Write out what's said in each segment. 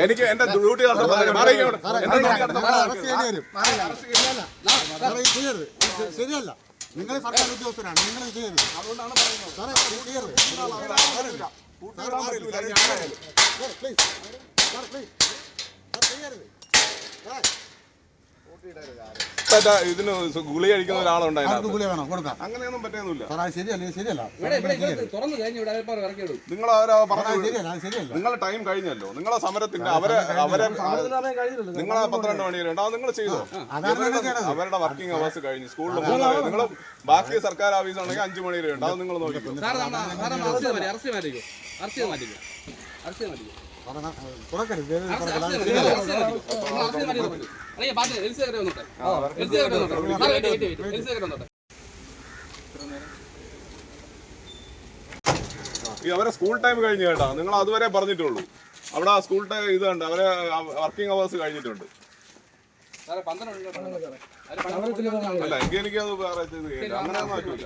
എനിക്ക് എന്റെ ഡ്യൂട്ടി ശരിയല്ല. നിങ്ങൾ സർക്കാർ ഉദ്യോഗസ്ഥരാണ്, നിങ്ങൾ ചെയ്യരുത്. അതുകൊണ്ടാണ് ഇതിന് ഗുളി കഴിക്കുന്ന ഒരാളുണ്ടായിരുന്നു. ഗുളി വേണം കൊടുക്കാം. അങ്ങനെയൊന്നും പറ്റുന്നില്ല. ശരിയല്ല. നിങ്ങൾ നിങ്ങളെ ടൈം കഴിഞ്ഞല്ലോ. നിങ്ങളെ സമരത്തിന്റെ അവരെ നിങ്ങളെ 12 മണി വരെ ഉണ്ടാവും. നിങ്ങൾ ചെയ്തോ? അവരുടെ വർക്കിംഗ് അവേഴ്സ് കഴിഞ്ഞു. സ്കൂളിൽ നിങ്ങൾ ബാക്കി സർക്കാർ ഓഫീസ് ആണെങ്കിൽ 5 മണി വരെ ഉണ്ടാവും. നിങ്ങൾ നോക്കിക്കോ. ഈ അവരെ സ്കൂൾ ടൈം കഴിഞ്ഞു കേട്ടോ. നിങ്ങൾ അതുവരെ പറഞ്ഞിട്ടുള്ളൂ. അവിടെ ആ സ്കൂൾ ടൈം ഇത് കണ്ട് അവരെ വർക്കിംഗ് അവേഴ്സ് കഴിഞ്ഞിട്ടുണ്ട്. അല്ല എങ്കിൽ എനിക്കത് വേറെ അങ്ങനെയൊന്നും പറ്റൂല.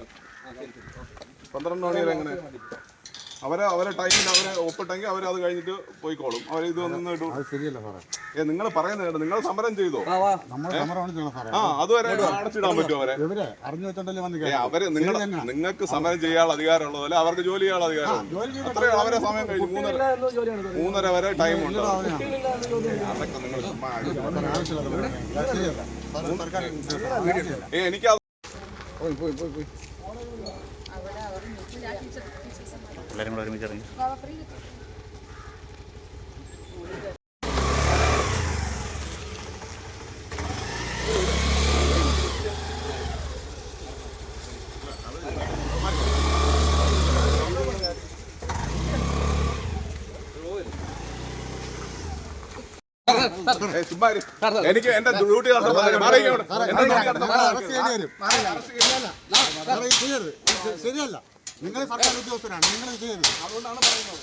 12 മണി വരെ എങ്ങനെ അവരെ ടൈമിൽ അവരെ ഒപ്പിട്ടെങ്കിൽ അവരത് കഴിഞ്ഞിട്ട് പോയിക്കോളും. ഇത് നിങ്ങൾ പറയുന്നത് നിങ്ങൾ സമരം ചെയ്തോ? അതുവരെ അടച്ചിടാൻ പറ്റുമോ അവരെ? അവര് നിങ്ങൾക്ക് സമരം ചെയ്യാനുള്ള അധികാരമുള്ളതല്ല, അവർക്ക് ജോലി ചെയ്യാനുള്ള അധികാരം. അത്രയും അവരെ സമയം കഴിഞ്ഞു. 3:30 വരെ ടൈം ഉണ്ട്. എനിക്ക് എല്ലാവരും കൂടെ ഒരുമിച്ച് ഇറങ്ങി. എനിക്ക് എന്റെ ഡ്യൂട്ടി ശരിയല്ല. നിങ്ങൾ സർക്കാർ ഉദ്യോഗസ്ഥരാണ്, നിങ്ങൾ ചെയ്യരുത്. അതുകൊണ്ടാണ് പറയുന്നത്.